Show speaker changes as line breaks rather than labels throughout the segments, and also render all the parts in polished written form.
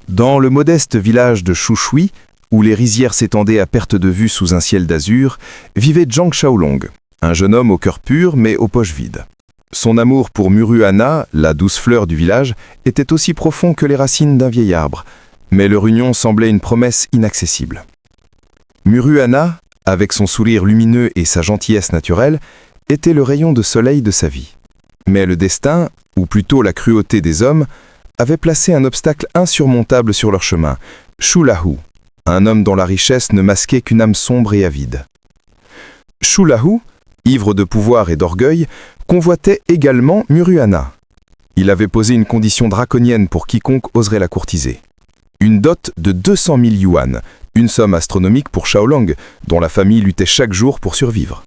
Dans le modeste village de Chushui, où les rizières s'étendaient à perte de vue sous un ciel d'azur, vivait Zhang Xiaolong, un jeune homme au cœur pur mais aux poches vides. Son amour pour Muruhana, la douce fleur du village, était aussi profond que les racines d'un vieil arbre, mais leur union semblait une promesse inaccessible. Muruhana, avec son sourire lumineux et sa gentillesse naturelle, était le rayon de soleil de sa vie. Mais le destin, ou plutôt la cruauté des hommes, avait placé un obstacle insurmontable sur leur chemin, Shu Lahu, un homme dont la richesse ne masquait qu'une âme sombre et avide. Shu Lahu, ivre de pouvoir et d'orgueil, convoitait également Muruhana. Il avait posé une condition draconienne pour quiconque oserait la courtiser. Une dot de 200 000 yuan, une somme astronomique pour Xiaolong, dont la famille luttait chaque jour pour survivre.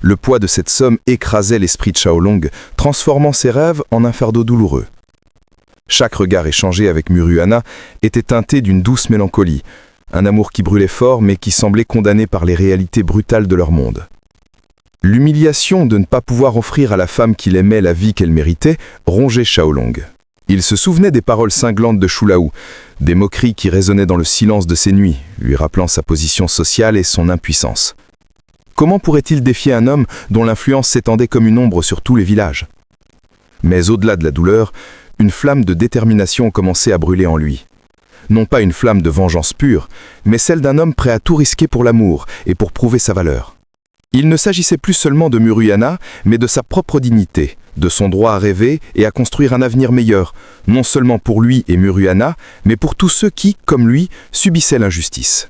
Le poids de cette somme écrasait l'esprit de Xiaolong, transformant ses rêves en un fardeau douloureux. Chaque regard échangé avec Muruhana était teinté d'une douce mélancolie, un amour qui brûlait fort mais qui semblait condamné par les réalités brutales de leur monde. L'humiliation de ne pas pouvoir offrir à la femme qu'il aimait la vie qu'elle méritait rongeait Xiaolong. Il se souvenait des paroles cinglantes de Shu Lahu, des moqueries qui résonnaient dans le silence de ses nuits, lui rappelant sa position sociale et son impuissance. Comment pourrait-il défier un homme dont l'influence s'étendait comme une ombre sur tous les villages? Mais au-delà de la douleur, une flamme de détermination commençait à brûler en lui. Non pas une flamme de vengeance pure, mais celle d'un homme prêt à tout risquer pour l'amour et pour prouver sa valeur. Il ne s'agissait plus seulement de Muruhana, mais de sa propre dignité, de son droit à rêver et à construire un avenir meilleur, non seulement pour lui et Muruhana, mais pour tous ceux qui, comme lui, subissaient l'injustice.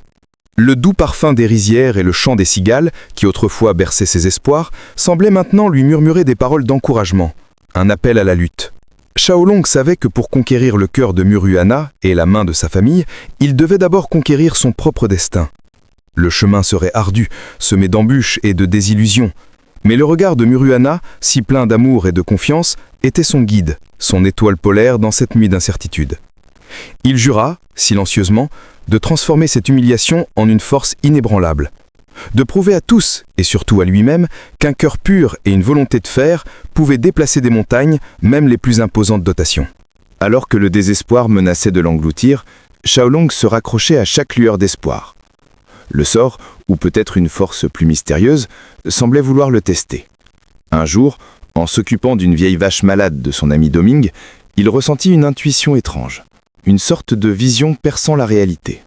Le doux parfum des rizières et le chant des cigales, qui autrefois berçaient ses espoirs, semblaient maintenant lui murmurer des paroles d'encouragement, un appel à la lutte. Xiaolong savait que pour conquérir le cœur de Muruhana et la main de sa famille, il devait d'abord conquérir son propre destin. Le chemin serait ardu, semé d'embûches et de désillusions. Mais le regard de Muruhana, si plein d'amour et de confiance, était son guide, son étoile polaire dans cette nuit d'incertitude. Il jura, silencieusement, de transformer cette humiliation en une force inébranlable. De prouver à tous, et surtout à lui-même, qu'un cœur pur et une volonté de fer pouvaient déplacer des montagnes, même les plus imposantes dotations. Alors que le désespoir menaçait de l'engloutir, Xiaolong se raccrochait à chaque lueur d'espoir. Le sort, ou peut-être une force plus mystérieuse, semblait vouloir le tester. Un jour, en s'occupant d'une vieille vache malade de son ami Doming, il ressentit une intuition étrange, une sorte de vision perçant la réalité.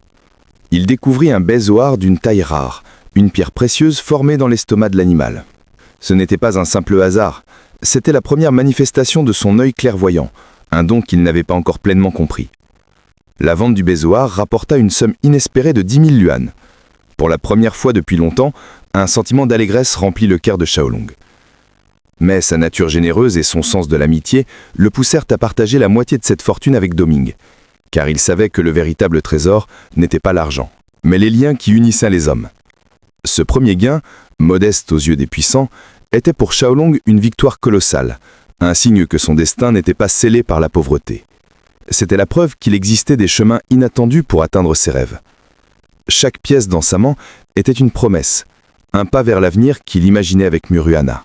Il découvrit un bezoar d'une taille rare, une pierre précieuse formée dans l'estomac de l'animal. Ce n'était pas un simple hasard, c'était la première manifestation de son œil clairvoyant, un don qu'il n'avait pas encore pleinement compris. La vente du bezoar rapporta une somme inespérée de 10 000 yuan. Pour la première fois depuis longtemps, un sentiment d'allégresse remplit le cœur de Xiaolong. Mais sa nature généreuse et son sens de l'amitié le poussèrent à partager la moitié de cette fortune avec Doming, car il savait que le véritable trésor n'était pas l'argent, mais les liens qui unissaient les hommes. Ce premier gain, modeste aux yeux des puissants, était pour Xiaolong une victoire colossale, un signe que son destin n'était pas scellé par la pauvreté. C'était la preuve qu'il existait des chemins inattendus pour atteindre ses rêves. Chaque pièce dans sa main était une promesse, un pas vers l'avenir qu'il imaginait avec Muruhana.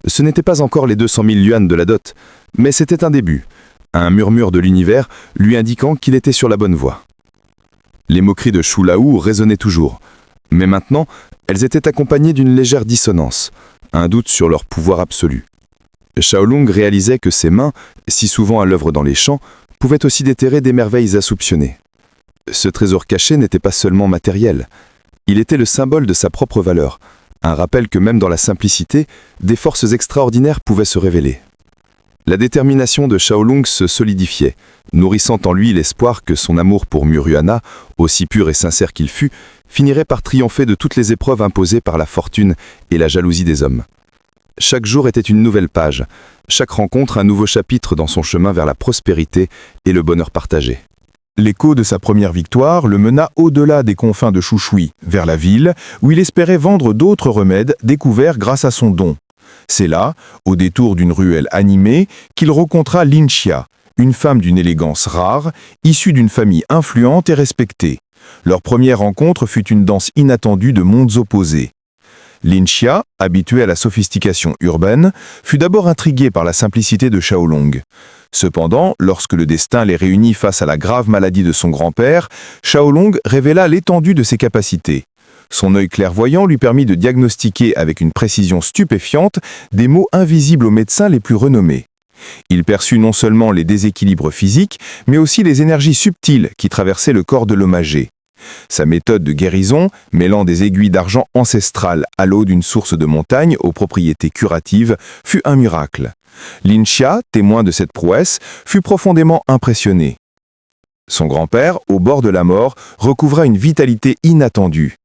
Ce n'était pas encore les 200 000 yuan de la dot, mais c'était un début, un murmure de l'univers lui indiquant qu'il était sur la bonne voie. Les moqueries de Shu Lahu résonnaient toujours, mais maintenant, elles étaient accompagnées d'une légère dissonance, un doute sur leur pouvoir absolu. Xiaolong réalisait que ses mains, si souvent à l'œuvre dans les champs, pouvaient aussi déterrer des merveilles assoupçonnées. Ce trésor caché n'était pas seulement matériel, il était le symbole de sa propre valeur, un rappel que même dans la simplicité, des forces extraordinaires pouvaient se révéler. La détermination de Xiaolong se solidifiait, nourrissant en lui l'espoir que son amour pour Muruhana, aussi pur et sincère qu'il fût, finirait par triompher de toutes les épreuves imposées par la fortune et la jalousie des hommes. Chaque jour était une nouvelle page, chaque rencontre un nouveau chapitre dans son chemin vers la prospérité et le bonheur partagé. L'écho de sa première victoire le mena au-delà des confins de Chushui, vers la ville, où il espérait vendre d'autres remèdes découverts grâce à son don. C'est là, au détour d'une ruelle animée, qu'il rencontra Lin Xia, une femme d'une élégance rare, issue d'une famille influente et respectée. Leur première rencontre fut une danse inattendue de mondes opposés. Lin Xia, habitué à la sophistication urbaine, fut d'abord intrigué par la simplicité de Xiaolong. Cependant, lorsque le destin les réunit face à la grave maladie de son grand-père, Xiaolong révéla l'étendue de ses capacités. Son œil clairvoyant lui permit de diagnostiquer avec une précision stupéfiante des maux invisibles aux médecins les plus renommés. Il perçut non seulement les déséquilibres physiques, mais aussi les énergies subtiles qui traversaient le corps de l'homme âgé. Sa méthode de guérison, mêlant des aiguilles d'argent ancestrales à l'eau d'une source de montagne aux propriétés curatives, fut un miracle. Lin Xia, témoin de cette prouesse, fut profondément impressionné. Son grand-père, au bord de la mort, recouvra une vitalité inattendue.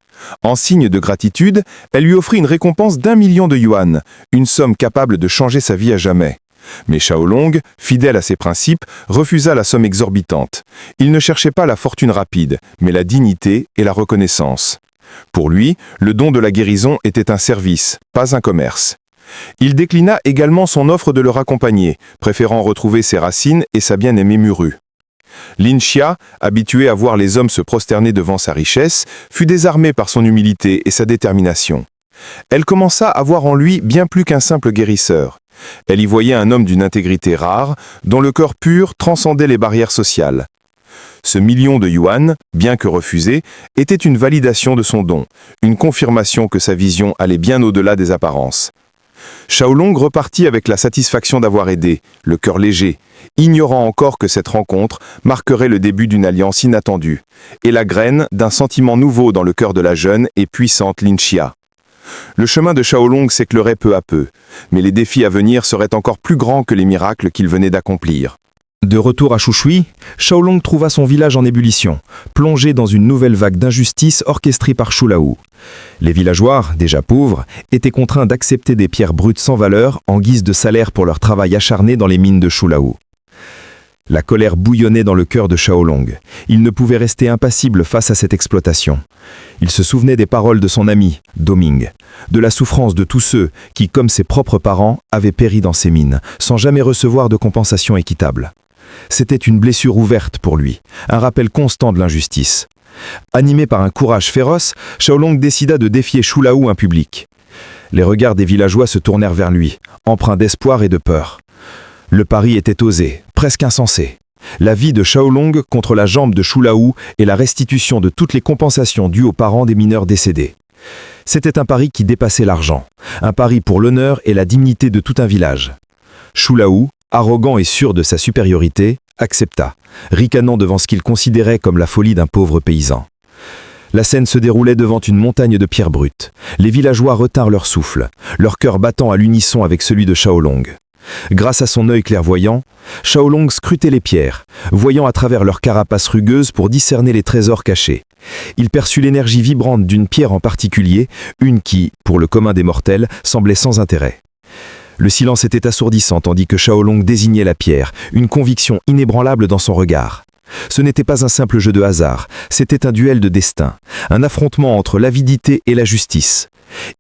En signe de gratitude, elle lui offrit une récompense d'1 million de yuan, une somme capable de changer sa vie à jamais. Mais Xiaolong, fidèle à ses principes, refusa la somme exorbitante. Il ne cherchait pas la fortune rapide, mais la dignité et la reconnaissance. Pour lui, le don de la guérison était un service, pas un commerce. Il déclina également son offre de le raccompagner, préférant retrouver ses racines et sa bien-aimée Muru. Lin Xia, habitué à voir les hommes se prosterner devant sa richesse, fut désarmée par son humilité et sa détermination. Elle commença à voir en lui bien plus qu'un simple guérisseur. Elle y voyait un homme d'une intégrité rare, dont le cœur pur transcendait les barrières sociales. Ce million de yuan, bien que refusé, était une validation de son don, une confirmation que sa vision allait bien au-delà des apparences. Xiaolong repartit avec la satisfaction d'avoir aidé, le cœur léger, ignorant encore que cette rencontre marquerait le début d'une alliance inattendue, et la graine d'un sentiment nouveau dans le cœur de la jeune et puissante Lin Xia. Le chemin de Xiaolong s'éclairait peu à peu, mais les défis à venir seraient encore plus grands que les miracles qu'il venait d'accomplir.
De retour à Shushui, Xiaolong trouva son village en ébullition, plongé dans une nouvelle vague d'injustice orchestrée par Shu-Lao. Les villageois, déjà pauvres, étaient contraints d'accepter des pierres brutes sans valeur en guise de salaire pour leur travail acharné dans les mines de Shu-Lao. La colère bouillonnait dans le cœur de Xiaolong. Il ne pouvait rester impassible face à cette exploitation. Il se souvenait des paroles de son ami, Doming, de la souffrance de tous ceux qui, comme ses propres parents, avaient péri dans ces mines, sans jamais recevoir de compensation équitable. C'était une blessure ouverte pour lui, un rappel constant de l'injustice. Animé par un courage féroce, Xiaolong décida de défier Shu-Lao en public. Les regards des villageois se tournèrent vers lui, empreints d'espoir et de peur. Le pari était osé, presque insensé. La vie de Xiaolong contre la jambe de Shu-Lao et la restitution de toutes les compensations dues aux parents des mineurs décédés. C'était un pari qui dépassait l'argent, un pari pour l'honneur et la dignité de tout un village. Shu-Lao, arrogant et sûr de sa supériorité, accepta, ricanant devant ce qu'il considérait comme la folie d'un pauvre paysan. La scène se déroulait devant une montagne de pierres brutes. Les villageois retinrent leur souffle, leur cœur battant à l'unisson avec celui de Xiaolong. Grâce à son œil clairvoyant, Xiaolong scrutait les pierres, voyant à travers leur carapace rugueuse pour discerner les trésors cachés. Il perçut l'énergie vibrante d'une pierre en particulier, une qui, pour le commun des mortels, semblait sans intérêt. Le silence était assourdissant tandis que Xiaolong désignait la pierre, une conviction inébranlable dans son regard. Ce n'était pas un simple jeu de hasard, c'était un duel de destin, un affrontement entre l'avidité et la justice.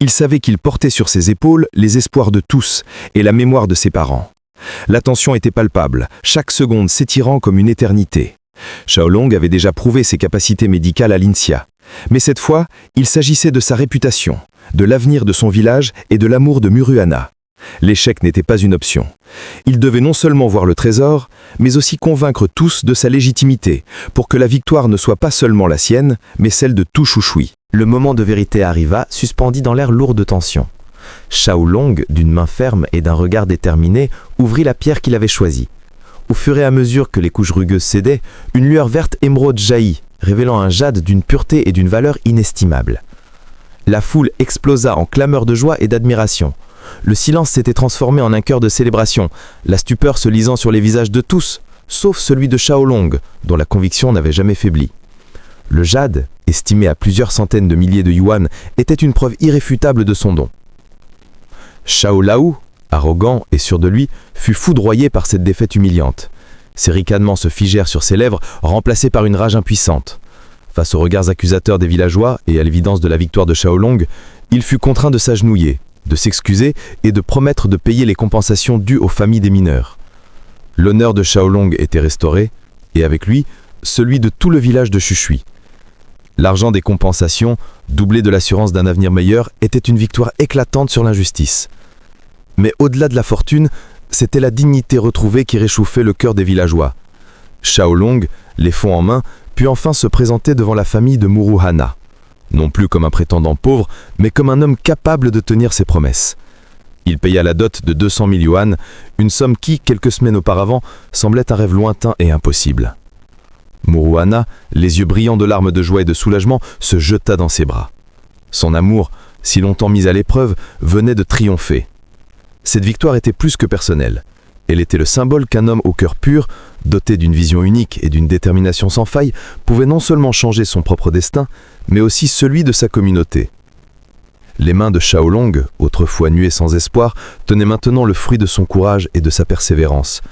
Il savait qu'il portait sur ses épaules les espoirs de tous et la mémoire de ses parents. La tension était palpable, chaque seconde s'étirant comme une éternité. Xiaolong avait déjà prouvé ses capacités médicales à Lin Xia. Mais cette fois, il s'agissait de sa réputation, de l'avenir de son village et de l'amour de Muru Ana. L'échec n'était pas une option. Il devait non seulement voir le trésor, mais aussi convaincre tous de sa légitimité, pour que la victoire ne soit pas seulement la sienne, mais celle de tout Shushui.
Le moment de vérité arriva, suspendu dans l'air lourd de tension. Xiaolong, d'une main ferme et d'un regard déterminé, ouvrit la pierre qu'il avait choisie. Au fur et à mesure que les couches rugueuses cédaient, une lueur verte émeraude jaillit, révélant un jade d'une pureté et d'une valeur inestimables. La foule explosa en clameurs de joie et d'admiration. Le silence s'était transformé en un chœur de célébration, la stupeur se lisant sur les visages de tous, sauf celui de Xiaolong, dont la conviction n'avait jamais faibli. Le jade, estimé à plusieurs centaines de milliers de yuan, était une preuve irréfutable de son don. Xiaolao, arrogant et sûr de lui, fut foudroyé par cette défaite humiliante. Ses ricanements se figèrent sur ses lèvres, remplacés par une rage impuissante. Face aux regards accusateurs des villageois et à l'évidence de la victoire de Xiaolong, il fut contraint de s'agenouiller, de s'excuser et de promettre de payer les compensations dues aux familles des mineurs. L'honneur de Xiaolong était restauré, et avec lui, celui de tout le village de Shushui. L'argent des compensations, doublé de l'assurance d'un avenir meilleur, était une victoire éclatante sur l'injustice. Mais au-delà de la fortune, c'était la dignité retrouvée qui réchauffait le cœur des villageois. Xiaolong, les fonds en main, put enfin se présenter devant la famille de Muruhana. Non plus comme un prétendant pauvre, mais comme un homme capable de tenir ses promesses. Il paya la dot de 200 000 yuan, une somme qui, quelques semaines auparavant, semblait un rêve lointain et impossible. Muruhana, les yeux brillants de larmes de joie et de soulagement, se jeta dans ses bras. Son amour, si longtemps mis à l'épreuve, venait de triompher. Cette victoire était plus que personnelle. Elle était le symbole qu'un homme au cœur pur, doté d'une vision unique et d'une détermination sans faille, pouvait non seulement changer son propre destin, mais aussi celui de sa communauté. Les mains de Xiaolong, autrefois nues et sans espoir, tenaient maintenant le fruit de son courage et de sa persévérance.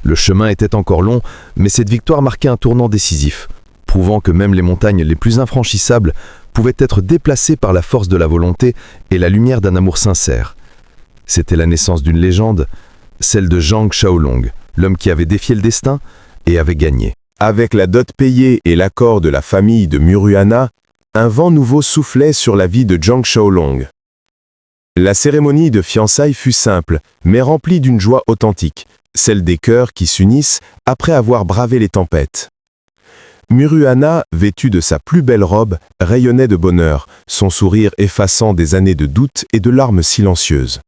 Le chemin était encore long, mais cette victoire marquait un tournant décisif, prouvant que même les montagnes les plus infranchissables pouvaient être déplacées par la force de la volonté et la lumière d'un amour sincère. C'était la naissance d'une légende, celle de Zhang Xiaolong, l'homme qui avait défié le destin et avait gagné.
Avec la dot payée et l'accord de la famille de Muruhana, un vent nouveau soufflait sur la vie de Zhang Xiaolong. La cérémonie de fiançailles fut simple, mais remplie d'une joie authentique, celle des cœurs qui s'unissent après avoir bravé les tempêtes. Muruhana, vêtue de sa plus belle robe, rayonnait de bonheur, son sourire effaçant des années de doute et de larmes silencieuses.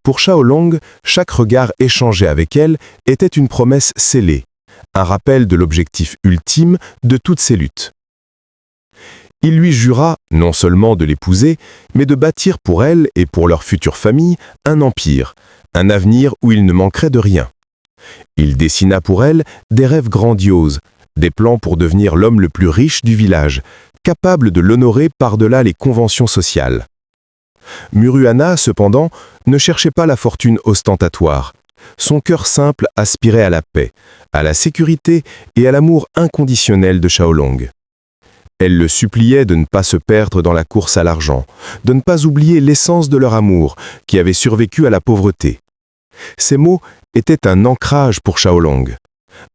Pour Xiaolong, chaque regard échangé avec elle était une promesse scellée, un rappel de l'objectif ultime de toutes ses luttes. Il lui jura non seulement de l'épouser, mais de bâtir pour elle et pour leur future famille un empire, un avenir où il ne manquerait de rien. Il dessina pour elle des rêves grandioses, des plans pour devenir l'homme le plus riche du village, capable de l'honorer par-delà les conventions sociales. Muruhana, cependant, ne cherchait pas la fortune ostentatoire. Son cœur simple aspirait à la paix, à la sécurité et à l'amour inconditionnel de Xiaolong. Elle le suppliait de ne pas se perdre dans la course à l'argent, de ne pas oublier l'essence de leur amour, qui avait survécu à la pauvreté. Ces mots étaient un ancrage pour Xiaolong,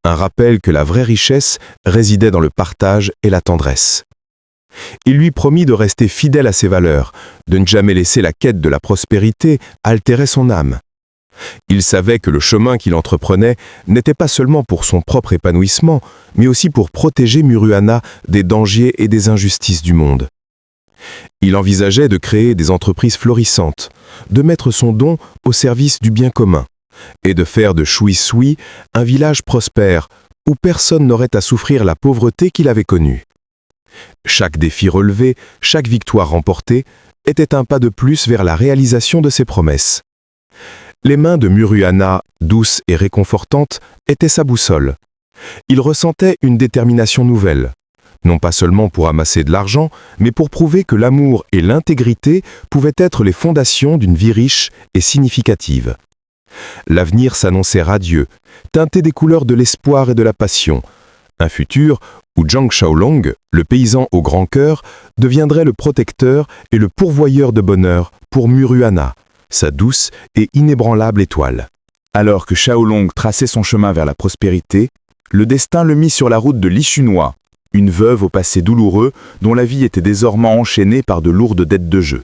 un rappel que la vraie richesse résidait dans le partage et la tendresse. Il lui promit de rester fidèle à ses valeurs, de ne jamais laisser la quête de la prospérité altérer son âme. Il savait que le chemin qu'il entreprenait n'était pas seulement pour son propre épanouissement, mais aussi pour protéger Muruhana des dangers et des injustices du monde. Il envisageait de créer des entreprises florissantes, de mettre son don au service du bien commun, et de faire de Shui Sui un village prospère où personne n'aurait à souffrir la pauvreté qu'il avait connue. Chaque défi relevé, chaque victoire remportée, était un pas de plus vers la réalisation de ses promesses. Les mains de Muruhana, douces et réconfortantes, étaient sa boussole. Il ressentait une détermination nouvelle, non pas seulement pour amasser de l'argent, mais pour prouver que l'amour et l'intégrité pouvaient être les fondations d'une vie riche et significative. L'avenir s'annonçait radieux, teinté des couleurs de l'espoir et de la passion. Un futur où Zhang Xiaolong, le paysan au grand cœur, deviendrait le protecteur et le pourvoyeur de bonheur pour Muruhana, sa douce et inébranlable étoile.
Alors que Xiaolong traçait son chemin vers la prospérité, le destin le mit sur la route de Li Shunhua, une veuve au passé douloureux dont la vie était désormais enchaînée par de lourdes dettes de jeu.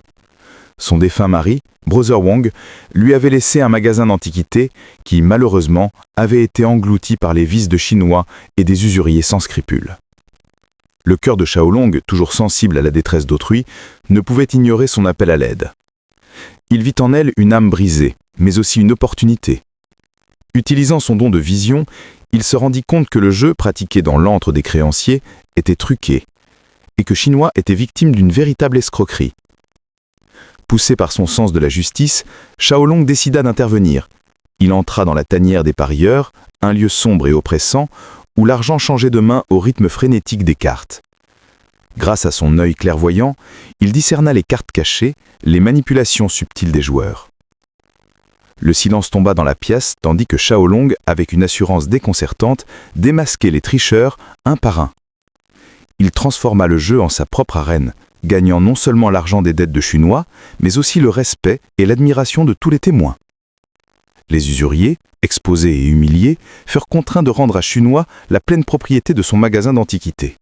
Son défunt mari, Brother Wong, lui avait laissé un magasin d'antiquités qui, malheureusement, avait été englouti par les vices de Chinois et des usuriers sans scrupules. Le cœur de Xiaolong, toujours sensible à la détresse d'autrui, ne pouvait ignorer son appel à l'aide. Il vit en elle une âme brisée, mais aussi une opportunité. Utilisant son don de vision, il se rendit compte que le jeu pratiqué dans l'antre des créanciers était truqué, et que Chinois était victime d'une véritable escroquerie. Poussé par son sens de la justice, Xiaolong décida d'intervenir. Il entra dans la tanière des parieurs, un lieu sombre et oppressant, où l'argent changeait de main au rythme frénétique des cartes. Grâce à son œil clairvoyant, il discerna les cartes cachées, les manipulations subtiles des joueurs. Le silence tomba dans la pièce, tandis que Xiaolong, avec une assurance déconcertante, démasquait les tricheurs un par un. Il transforma le jeu en sa propre arène, gagnant non seulement l'argent des dettes de Chinois, mais aussi le respect et l'admiration de tous les témoins. Les usuriers, exposés et humiliés, furent contraints de rendre à Chinois la pleine propriété de son magasin d'antiquités.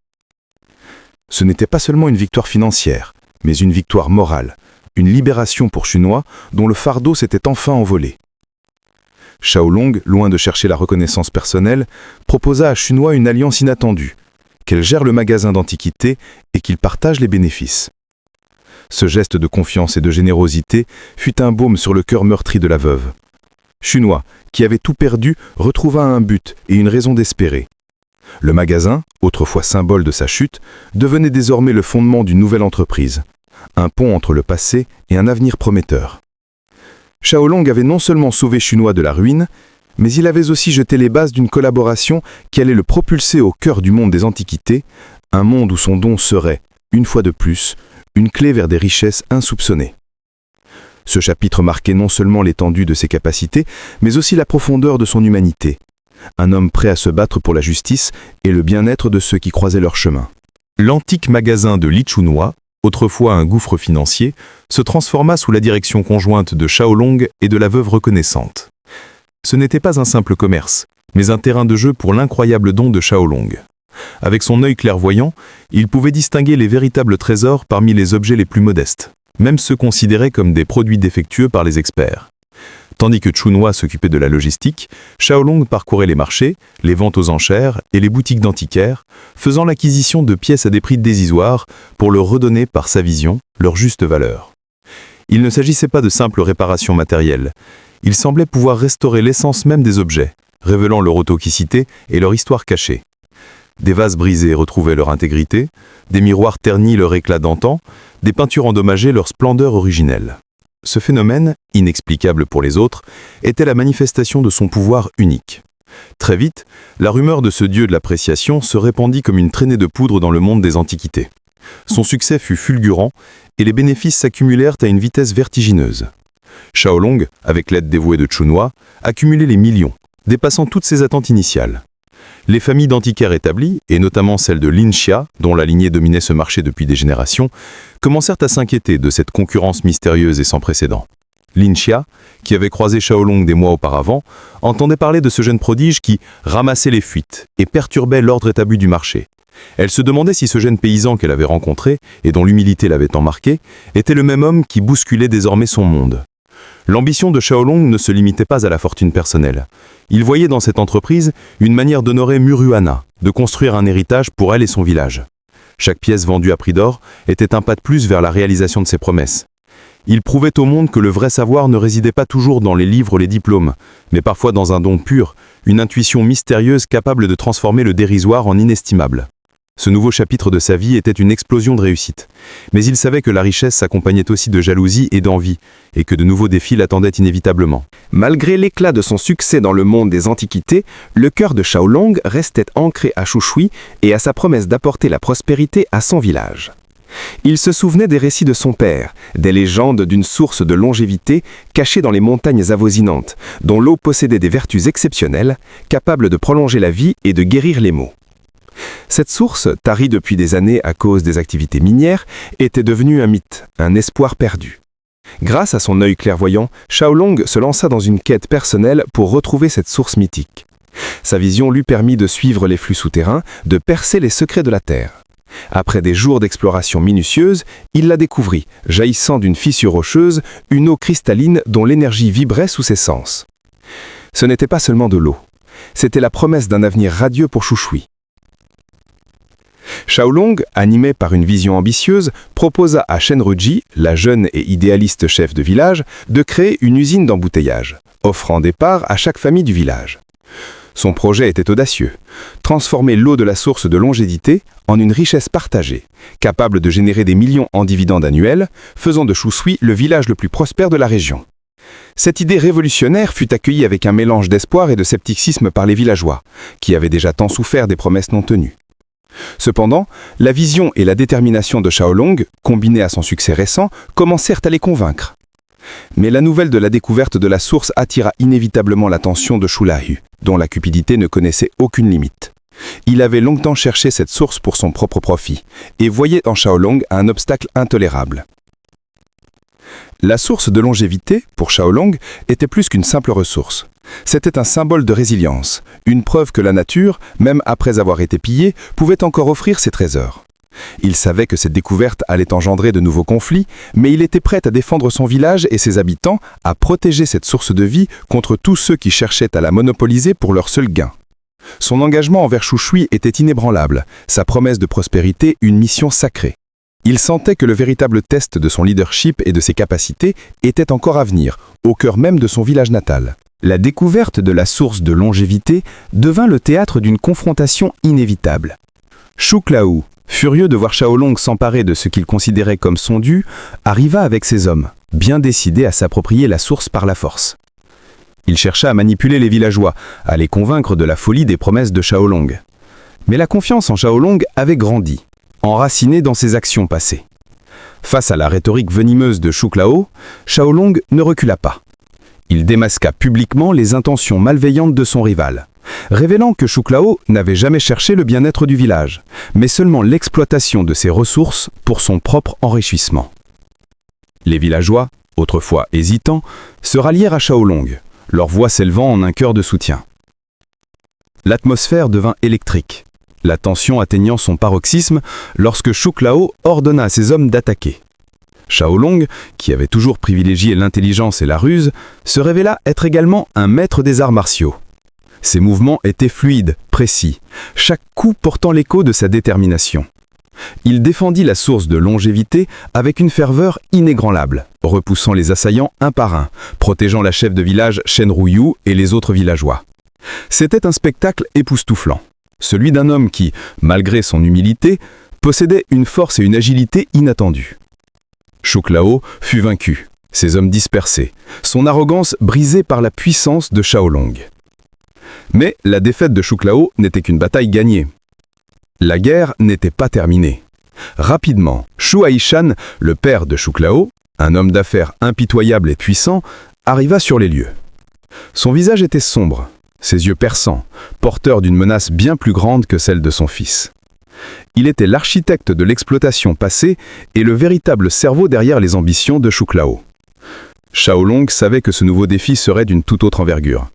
Ce n'était pas seulement une victoire financière, mais une victoire morale, une libération pour Shunhua dont le fardeau s'était enfin envolé. Xiaolong, loin de chercher la reconnaissance personnelle, proposa à Shunhua une alliance inattendue, qu'elle gère le magasin d'antiquités et qu'ils partagent les bénéfices. Ce geste de confiance et de générosité fut un baume sur le cœur meurtri de la veuve. Shunhua, qui avait tout perdu, retrouva un but et une raison d'espérer. Le magasin, autrefois symbole de sa chute, devenait désormais le fondement d'une nouvelle entreprise, un pont entre le passé et un avenir prometteur. Xiaolong avait non seulement sauvé Shunhua de la ruine, mais il avait aussi jeté les bases d'une collaboration qui allait le propulser au cœur du monde des antiquités, un monde où son don serait, une fois de plus, une clé vers des richesses insoupçonnées. Ce chapitre marquait non seulement l'étendue de ses capacités, mais aussi la profondeur de son humanité. Un homme prêt à se battre pour la justice et le bien-être de ceux qui croisaient leur chemin.
L'antique magasin de Lichunhua, autrefois un gouffre financier, se transforma sous la direction conjointe de Xiaolong et de la veuve reconnaissante. Ce n'était pas un simple commerce, mais un terrain de jeu pour l'incroyable don de Xiaolong. Avec son œil clairvoyant, il pouvait distinguer les véritables trésors parmi les objets les plus modestes, même ceux considérés comme des produits défectueux par les experts. Tandis que Shunhua s'occupait de la logistique, Xiaolong parcourait les marchés, les ventes aux enchères et les boutiques d'antiquaires, faisant l'acquisition de pièces à des prix dérisoires pour leur redonner, par sa vision, leur juste valeur. Il ne s'agissait pas de simples réparations matérielles. Il semblait pouvoir restaurer l'essence même des objets, révélant leur autochicité et leur histoire cachée. Des vases brisés retrouvaient leur intégrité, des miroirs ternis leur éclat d'antan, des peintures endommagées leur splendeur originelle. Ce phénomène, inexplicable pour les autres, était la manifestation de son pouvoir unique. Très vite, la rumeur de ce dieu de l'appréciation se répandit comme une traînée de poudre dans le monde des antiquités. Son succès fut fulgurant et les bénéfices s'accumulèrent à une vitesse vertigineuse. Xiaolong, avec l'aide dévouée de Shunhua, accumulait les millions, dépassant toutes ses attentes initiales. Les familles d'antiquaires établies, et notamment celle de Lin Xia, dont la lignée dominait ce marché depuis des générations, commencèrent à s'inquiéter de cette concurrence mystérieuse et sans précédent. Lin Xia, qui avait croisé Xiaolong des mois auparavant, entendait parler de ce jeune prodige qui ramassait les fuites et perturbait l'ordre établi du marché. Elle se demandait si ce jeune paysan qu'elle avait rencontré, et dont l'humilité l'avait tant marqué, était le même homme qui bousculait désormais son monde. L'ambition de Xiaolong ne se limitait pas à la fortune personnelle. Il voyait dans cette entreprise une manière d'honorer Muruhana, de construire un héritage pour elle et son village. Chaque pièce vendue à prix d'or était un pas de plus vers la réalisation de ses promesses. Il prouvait au monde que le vrai savoir ne résidait pas toujours dans les livres ou les diplômes, mais parfois dans un don pur, une intuition mystérieuse capable de transformer le dérisoire en inestimable. Ce nouveau chapitre de sa vie était une explosion de réussite. Mais il savait que la richesse s'accompagnait aussi de jalousie et d'envie, et que de nouveaux défis l'attendaient inévitablement.
Malgré l'éclat de son succès dans le monde des antiquités, le cœur de Xiaolong restait ancré à Shushui et à sa promesse d'apporter la prospérité à son village. Il se souvenait des récits de son père, des légendes d'une source de longévité cachée dans les montagnes avoisinantes, dont l'eau possédait des vertus exceptionnelles, capables de prolonger la vie et de guérir les maux. Cette source, tarie depuis des années à cause des activités minières, était devenue un mythe, un espoir perdu. Grâce à son œil clairvoyant, Xiaolong se lança dans une quête personnelle pour retrouver cette source mythique. Sa vision lui permit de suivre les flux souterrains, de percer les secrets de la Terre. Après des jours d'exploration minutieuse, il la découvrit, jaillissant d'une fissure rocheuse, une eau cristalline dont l'énergie vibrait sous ses sens. Ce n'était pas seulement de l'eau, c'était la promesse d'un avenir radieux pour Shushui. Xiaolong, animé par une vision ambitieuse, proposa à Shenruji, la jeune et idéaliste chef de village, de créer une usine d'embouteillage, offrant des parts à chaque famille du village. Son projet était audacieux, transformer l'eau de la source de longévité en une richesse partagée, capable de générer des millions en dividendes annuels, faisant de Shushui le village le plus prospère de la région. Cette idée révolutionnaire fut accueillie avec un mélange d'espoir et de scepticisme par les villageois, qui avaient déjà tant souffert des promesses non tenues. Cependant, la vision et la détermination de Xiaolong, combinées à son succès récent, commencèrent à les convaincre. Mais la nouvelle de la découverte de la source attira inévitablement l'attention de Shulaihu, dont la cupidité ne connaissait aucune limite. Il avait longtemps cherché cette source pour son propre profit, et voyait en Xiaolong un obstacle intolérable. La source de longévité, pour Xiaolong, était plus qu'une simple ressource. C'était un symbole de résilience, une preuve que la nature, même après avoir été pillée, pouvait encore offrir ses trésors. Il savait que cette découverte allait engendrer de nouveaux conflits, mais il était prêt à défendre son village et ses habitants, à protéger cette source de vie contre tous ceux qui cherchaient à la monopoliser pour leur seul gain. Son engagement envers Shushui était inébranlable, sa promesse de prospérité une mission sacrée. Il sentait que le véritable test de son leadership et de ses capacités était encore à venir, au cœur même de son village natal. La découverte de la source de longévité devint le théâtre d'une confrontation inévitable. Shuklaou, furieux de voir Xiaolong s'emparer de ce qu'il considérait comme son dû, arriva avec ses hommes, bien décidés à s'approprier la source par la force. Il chercha à manipuler les villageois, à les convaincre de la folie des promesses de Xiaolong. Mais la confiance en Xiaolong avait grandi, enracinée dans ses actions passées. Face à la rhétorique venimeuse de Shuklao, Xiaolong ne recula pas. Il démasqua publiquement les intentions malveillantes de son rival, révélant que Shuklao n'avait jamais cherché le bien-être du village, mais seulement l'exploitation de ses ressources pour son propre enrichissement. Les villageois, autrefois hésitants, se rallièrent à Xiaolong, leur voix s'élevant en un chœur de soutien. L'atmosphère devint électrique, la tension atteignant son paroxysme lorsque Shuklao ordonna à ses hommes d'attaquer. Xiaolong, qui avait toujours privilégié l'intelligence et la ruse, se révéla être également un maître des arts martiaux. Ses mouvements étaient fluides, précis, chaque coup portant l'écho de sa détermination. Il défendit la source de longévité avec une ferveur inébranlable, repoussant les assaillants un par un, protégeant la chef de village Shen Ruyu et les autres villageois. C'était un spectacle époustouflant, celui d'un homme qui, malgré son humilité, possédait une force et une agilité inattendues. Shuklao fut vaincu, ses hommes dispersés, son arrogance brisée par la puissance de Xiaolong. Mais la défaite de Shuklao n'était qu'une bataille gagnée. La guerre n'était pas terminée. Rapidement, Shu Haishan, le père de Shuklao, un homme d'affaires impitoyable et puissant, arriva sur les lieux. Son visage était sombre, ses yeux perçants, porteurs d'une menace bien plus grande que celle de son fils. Il était l'architecte de l'exploitation passée et le véritable cerveau derrière les ambitions de Shuklao. Xiaolong savait que ce nouveau défi serait d'une toute autre envergure.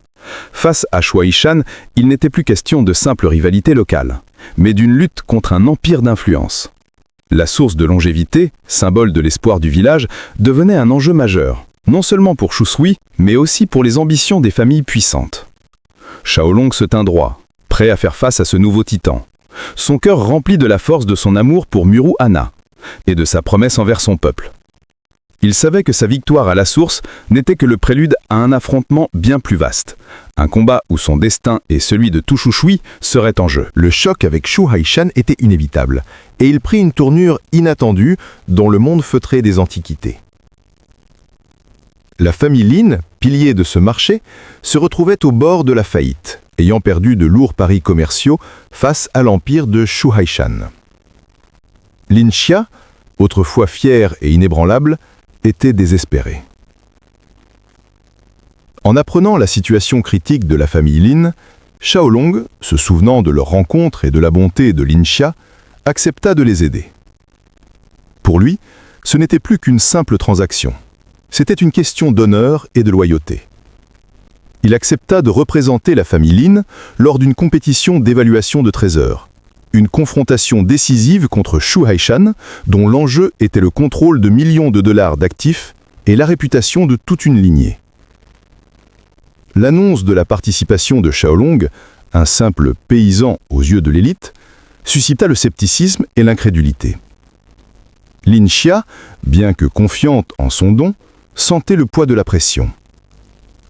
Face à Shu Haishan, il n'était plus question de simple rivalité locale, mais d'une lutte contre un empire d'influence. La source de longévité, symbole de l'espoir du village, devenait un enjeu majeur, non seulement pour Shushui, mais aussi pour les ambitions des familles puissantes. Xiaolong se tint droit, prêt à faire face à ce nouveau titan. Son cœur rempli de la force de son amour pour Muru Ana et de sa promesse envers son peuple. Il savait que sa victoire à la source n'était que le prélude à un affrontement bien plus vaste, un combat où son destin et celui de tout Shushui seraient en jeu.
Le choc avec Shu Haishan était inévitable, et il prit une tournure inattendue dans le monde feutré des antiquités. La famille Lin, pilier de ce marché, se retrouvait au bord de la faillite, ayant perdu de lourds paris commerciaux face à l'empire de Shu Haishan. Lin Xia, autrefois fier et inébranlable, était désespéré. En apprenant la situation critique de la famille Lin, Xiaolong, se souvenant de leur rencontre et de la bonté de Lin Xia, accepta de les aider. Pour lui, ce n'était plus qu'une simple transaction. C'était une question d'honneur et de loyauté. Il accepta de représenter la famille Lin lors d'une compétition d'évaluation de trésors, une confrontation décisive contre Shu Haishan, dont l'enjeu était le contrôle de millions de dollars d'actifs et la réputation de toute une lignée. L'annonce de la participation de Xiaolong, un simple paysan aux yeux de l'élite, suscita le scepticisme et l'incrédulité. Lin Xia, bien que confiante en son don, sentait le poids de la pression.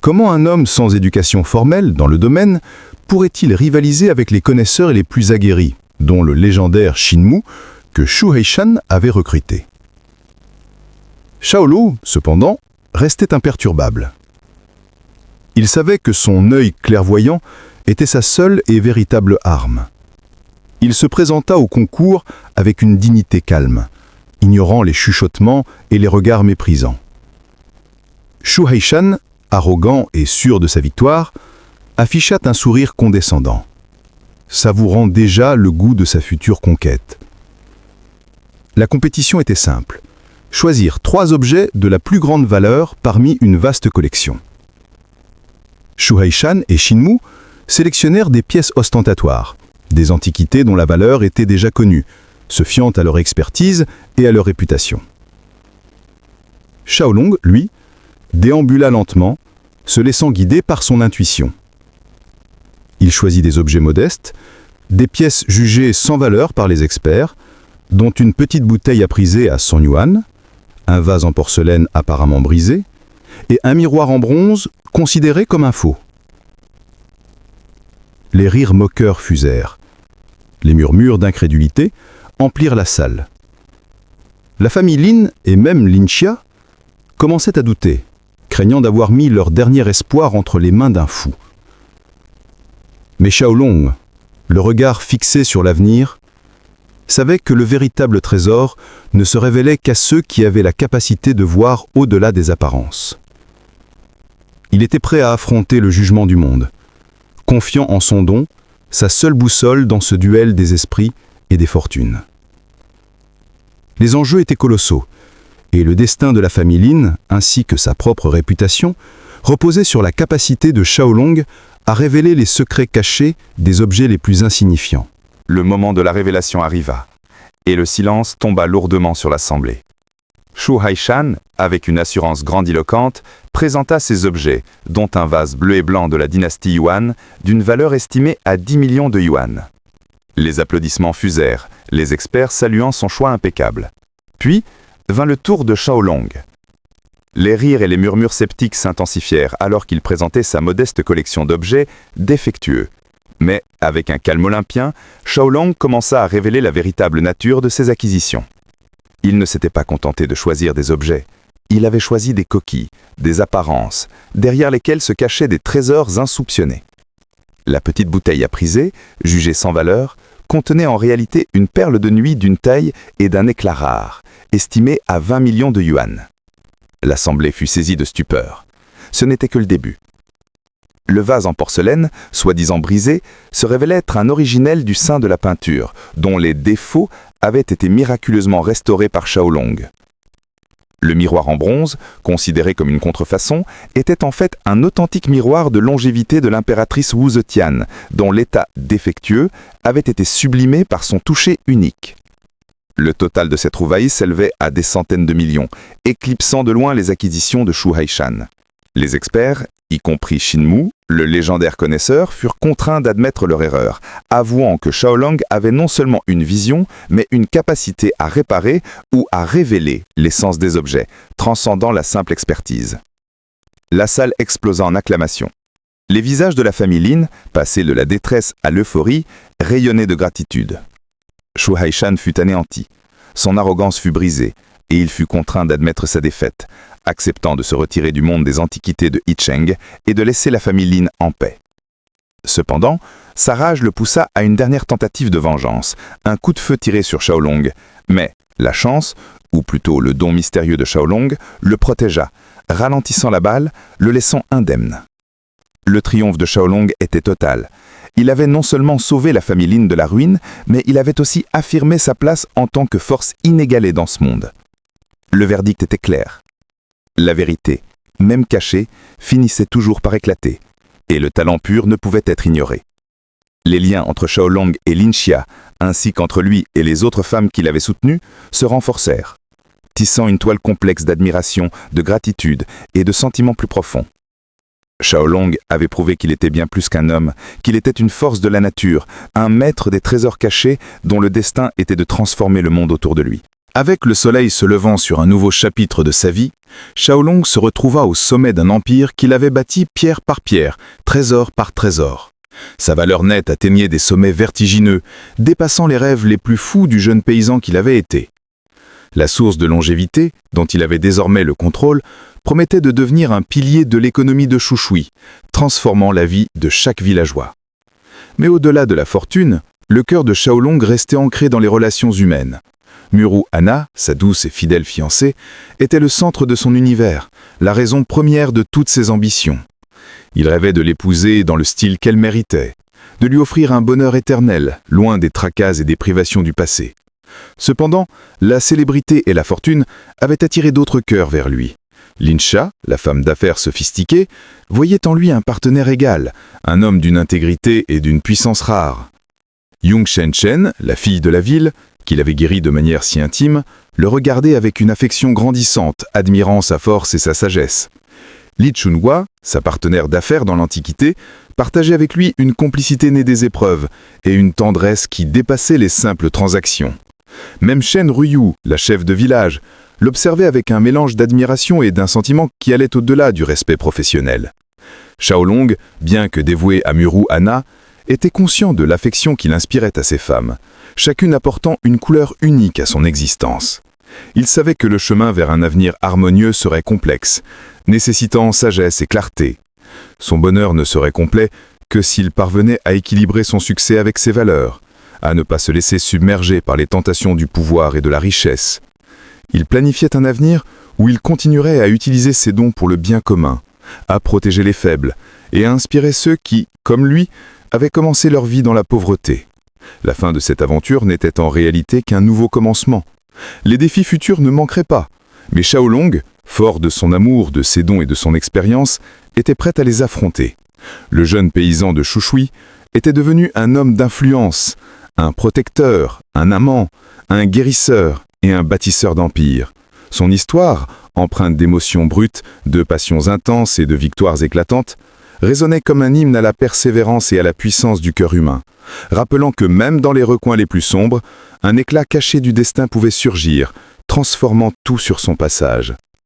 Comment un homme sans éducation formelle dans le domaine pourrait-il rivaliser avec les connaisseurs les plus aguerris, dont le légendaire Shinmu, que Shu Haishan avait recruté? Xiaolong, cependant, restait imperturbable. Il savait que son œil clairvoyant était sa seule et véritable arme. Il se présenta au concours avec une dignité calme, ignorant les chuchotements et les regards méprisants. Shu Haishan, arrogant et sûr de sa victoire, afficha un sourire condescendant, savourant déjà le goût de sa future conquête. La compétition était simple. Choisir 3 objets de la plus grande valeur parmi une vaste collection. Shu Haishan et Shinmu sélectionnèrent des pièces ostentatoires, des antiquités dont la valeur était déjà connue, se fiant à leur expertise et à leur réputation. Xiaolong, lui, déambula lentement, se laissant guider par son intuition. Il choisit des objets modestes, des pièces jugées sans valeur par les experts, dont une petite bouteille à priser à 100 yuan, un vase en porcelaine apparemment brisé, et un miroir en bronze considéré comme un faux. Les rires moqueurs fusèrent. Les murmures d'incrédulité emplirent la salle. La famille Lin et même Lin Xia commençaient à douter, craignant d'avoir mis leur dernier espoir entre les mains d'un fou. Mais Xiaolong, le regard fixé sur l'avenir, savait que le véritable trésor ne se révélait qu'à ceux qui avaient la capacité de voir au-delà des apparences. Il était prêt à affronter le jugement du monde, confiant en son don, sa seule boussole dans ce duel des esprits et des fortunes. Les enjeux étaient colossaux, et le destin de la famille Lin, ainsi que sa propre réputation, reposait sur la capacité de Xiaolong à révéler les secrets cachés des objets les plus insignifiants.
Le moment de la révélation arriva, et le silence tomba lourdement sur l'assemblée. Shu Haishan, avec une assurance grandiloquente, présenta ces objets, dont un vase bleu et blanc de la dynastie Yuan, d'une valeur estimée à 10 millions de yuan. Les applaudissements fusèrent, les experts saluant son choix impeccable. Puis vint le tour de Xiaolong. Les rires et les murmures sceptiques s'intensifièrent alors qu'il présentait sa modeste collection d'objets défectueux. Mais, avec un calme olympien, Xiaolong commença à révéler la véritable nature de ses acquisitions. Il ne s'était pas contenté de choisir des objets. Il avait choisi des coquilles, des apparences, derrière lesquelles se cachaient des trésors insoupçonnés. La petite bouteille à priser, jugée sans valeur, contenait en réalité une perle de nuit d'une taille et d'un éclat rare, estimée à 20 millions de yuan. L'assemblée fut saisie de stupeur. Ce n'était que le début. Le vase en porcelaine, soi-disant brisé, se révélait être un originel du sein de la peinture, dont les défauts avaient été miraculeusement restaurés par Xiaolong. Le miroir en bronze, considéré comme une contrefaçon, était en fait un authentique miroir de longévité de l'impératrice Wu Zetian, dont l'état défectueux avait été sublimé par son toucher unique. Le total de ces trouvailles s'élevait à des centaines de millions, éclipsant de loin les acquisitions de Shu Haishan. Les experts, y compris Shinmu, le légendaire connaisseur, furent contraints d'admettre leur erreur, avouant que Xiaolong avait non seulement une vision, mais une capacité à réparer ou à révéler l'essence des objets, transcendant la simple expertise. La salle explosa en acclamations. Les visages de la famille Lin, passés de la détresse à l'euphorie, rayonnaient de gratitude. Shu Haishan fut anéanti, son arrogance fut brisée, et il fut contraint d'admettre sa défaite, acceptant de se retirer du monde des antiquités de Yicheng et de laisser la famille Lin en paix. Cependant, sa rage le poussa à une dernière tentative de vengeance, un coup de feu tiré sur Xiaolong, mais la chance, ou plutôt le don mystérieux de Xiaolong, le protégea, ralentissant la balle, le laissant indemne. Le triomphe de Xiaolong était total. Il avait non seulement sauvé la famille Lin de la ruine, mais il avait aussi affirmé sa place en tant que force inégalée dans ce monde. Le verdict était clair. La vérité, même cachée, finissait toujours par éclater, et le talent pur ne pouvait être ignoré. Les liens entre Xiaolong et Lin Xia, ainsi qu'entre lui et les autres femmes qui l'avaient soutenu, se renforcèrent, tissant une toile complexe d'admiration, de gratitude et de sentiments plus profonds. Xiaolong avait prouvé qu'il était bien plus qu'un homme, qu'il était une force de la nature, un maître des trésors cachés dont le destin était de transformer le monde autour de lui.
Avec le soleil se levant sur un nouveau chapitre de sa vie, Xiaolong se retrouva au sommet d'un empire qu'il avait bâti pierre par pierre, trésor par trésor. Sa valeur nette atteignait des sommets vertigineux, dépassant les rêves les plus fous du jeune paysan qu'il avait été. La source de longévité, dont il avait désormais le contrôle, promettait de devenir un pilier de l'économie de Shushui, transformant la vie de chaque villageois. Mais au-delà de la fortune, le cœur de Xiaolong restait ancré dans les relations humaines. Muru Anna, sa douce et fidèle fiancée, était le centre de son univers, la raison première de toutes ses ambitions. Il rêvait de l'épouser dans le style qu'elle méritait, de lui offrir un bonheur éternel, loin des tracas et des privations du passé. Cependant, la célébrité et la fortune avaient attiré d'autres cœurs vers lui. Lin Xia, la femme d'affaires sophistiquée, voyait en lui un partenaire égal, un homme d'une intégrité et d'une puissance rare. Yung Shenchen, la fille de la ville, qu'il avait guéri de manière si intime, le regardait avec une affection grandissante, admirant sa force et sa sagesse. Li Chunhua, sa partenaire d'affaires dans l'Antiquité, partageait avec lui une complicité née des épreuves et une tendresse qui dépassait les simples transactions. Même Shen Ruyu, la chef de village, l'observait avec un mélange d'admiration et d'un sentiment qui allait au-delà du respect professionnel. Xiaolong, bien que dévoué à Muru Anna, était conscient de l'affection qu'il inspirait à ses femmes, chacune apportant une couleur unique à son existence. Il savait que le chemin vers un avenir harmonieux serait complexe, nécessitant sagesse et clarté. Son bonheur ne serait complet que s'il parvenait à équilibrer son succès avec ses valeurs, à ne pas se laisser submerger par les tentations du pouvoir et de la richesse. Il planifiait un avenir où il continuerait à utiliser ses dons pour le bien commun, à protéger les faibles et à inspirer ceux qui, comme lui, avaient commencé leur vie dans la pauvreté. La fin de cette aventure n'était en réalité qu'un nouveau commencement. Les défis futurs ne manqueraient pas, mais Xiaolong, fort de son amour, de ses dons et de son expérience, était prêt à les affronter. Le jeune paysan de Shushui était devenu un homme d'influence, un protecteur, un amant, un guérisseur et un bâtisseur d'empire. Son histoire, empreinte d'émotions brutes, de passions intenses et de victoires éclatantes, résonnait comme un hymne à la persévérance et à la puissance du cœur humain, rappelant que même dans les recoins les plus sombres, un éclat caché du destin pouvait surgir, transformant tout sur son passage.